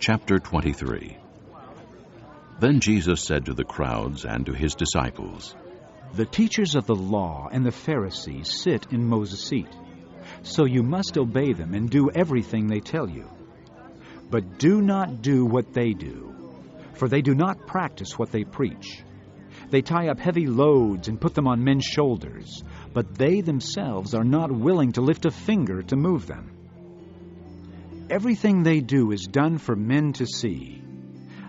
Chapter 23. Then Jesus said to the crowds and to his disciples, The teachers of the law and the Pharisees sit in Moses' seat. So you must obey them and do everything they tell you. But do not do what they do, for they do not practice what they preach. They tie up heavy loads and put them on men's shoulders, but they themselves are not willing to lift a finger to move them. Everything they do is done for men to see.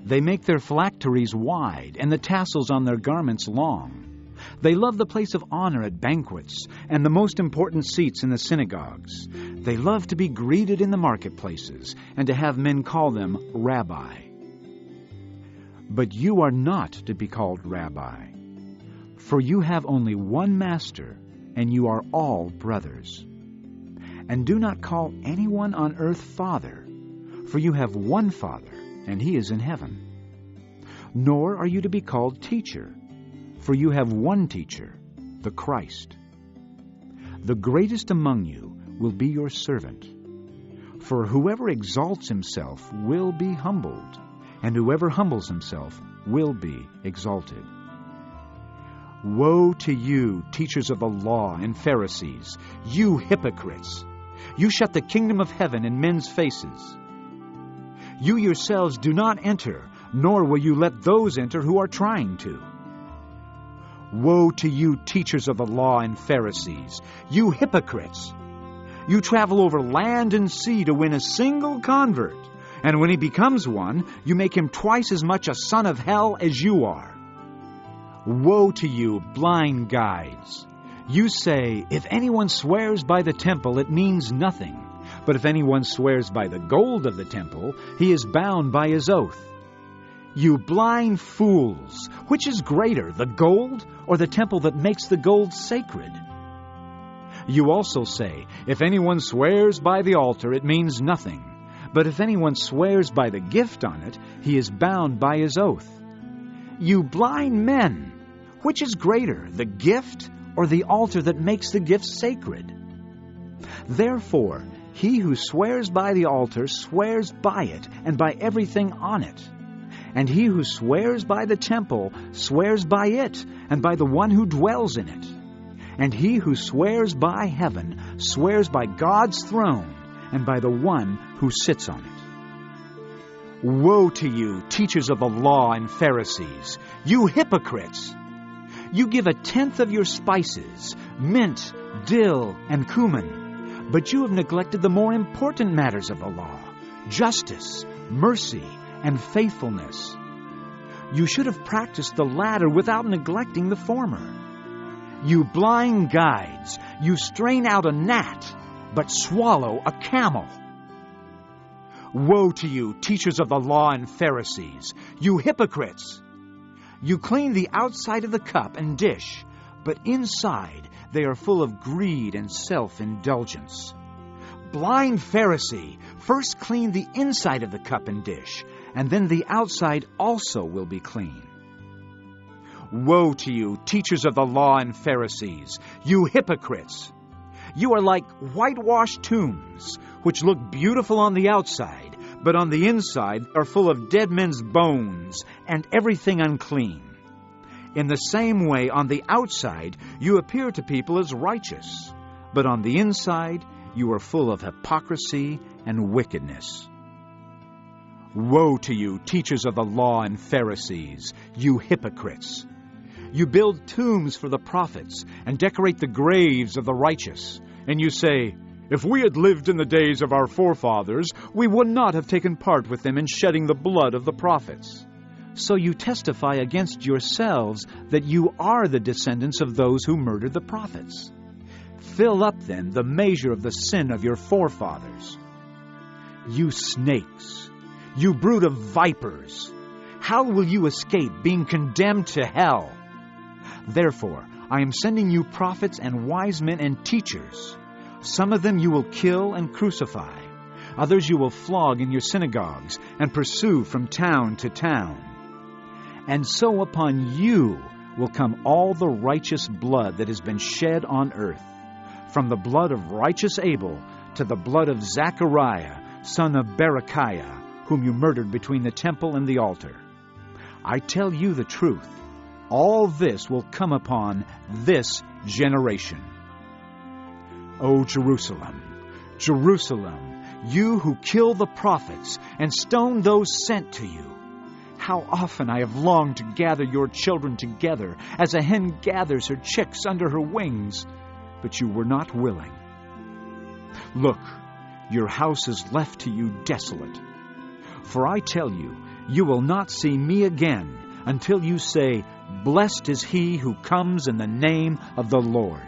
They make their phylacteries wide and the tassels on their garments long. They love the place of honor at banquets and the most important seats in the synagogues. They love to be greeted in the marketplaces and to have men call them Rabbi. But you are not to be called Rabbi, for you have only one master, and you are all brothers. And do not call anyone on earth Father, for you have one Father, and he is in heaven. Nor are you to be called Teacher, for you have one Teacher, the Christ. The greatest among you will be your servant. For whoever exalts himself will be humbled, and whoever humbles himself will be exalted. Woe to you, teachers of the law and Pharisees, you hypocrites! You shut the kingdom of heaven in men's faces. You yourselves do not enter, nor will you let those enter who are trying to. Woe to you, teachers of the law and Pharisees, you hypocrites! You travel over land and sea to win a single convert, and when he becomes one, you make him twice as much a son of hell as you are. Woe to you, blind guides! You say, if anyone swears by the temple, it means nothing. But if anyone swears by the gold of the temple, he is bound by his oath. You blind fools! Which is greater, the gold or the temple that makes the gold sacred? You also say, if anyone swears by the altar, it means nothing. But if anyone swears by the gift on it, he is bound by his oath. You blind men! Which is greater, the gift or the altar that makes the gift sacred? Therefore, he who swears by the altar swears by it and by everything on it. And he who swears by the temple swears by it and by the one who dwells in it. And he who swears by heaven swears by God's throne and by the one who sits on it. Woe to you, teachers of the law and Pharisees, you hypocrites! You give a tenth of your spices, mint, dill, and cumin, but you have neglected the more important matters of the law, justice, mercy, and faithfulness. You should have practiced the latter without neglecting the former. You blind guides, you strain out a gnat, but swallow a camel. Woe to you, teachers of the law and Pharisees, you hypocrites! You clean the outside of the cup and dish, but inside they are full of greed and self-indulgence. Blind Pharisee, first clean the inside of the cup and dish, and then the outside also will be clean. Woe to you, teachers of the law and Pharisees, you hypocrites! You are like whitewashed tombs, which look beautiful on the outside, but on the inside are full of dead men's bones and everything unclean. In the same way, on the outside, you appear to people as righteous, but on the inside, you are full of hypocrisy and wickedness. Woe to you, teachers of the law and Pharisees, you hypocrites! You build tombs for the prophets and decorate the graves of the righteous, and you say, if we had lived in the days of our forefathers, we would not have taken part with them in shedding the blood of the prophets. So you testify against yourselves that you are the descendants of those who murdered the prophets. Fill up, then, the measure of the sin of your forefathers. You snakes! You brood of vipers! How will you escape being condemned to hell? Therefore, I am sending you prophets and wise men and teachers. Some of them you will kill and crucify. Others you will flog in your synagogues and pursue from town to town. And so upon you will come all the righteous blood that has been shed on earth, from the blood of righteous Abel to the blood of Zechariah, son of Berechiah, whom you murdered between the temple and the altar. I tell you the truth, all this will come upon this generation. O Jerusalem, Jerusalem, you who kill the prophets and stone those sent to you, how often I have longed to gather your children together, as a hen gathers her chicks under her wings, but you were not willing. Look, your house is left to you desolate. For I tell you, you will not see me again until you say, Blessed is he who comes in the name of the Lord.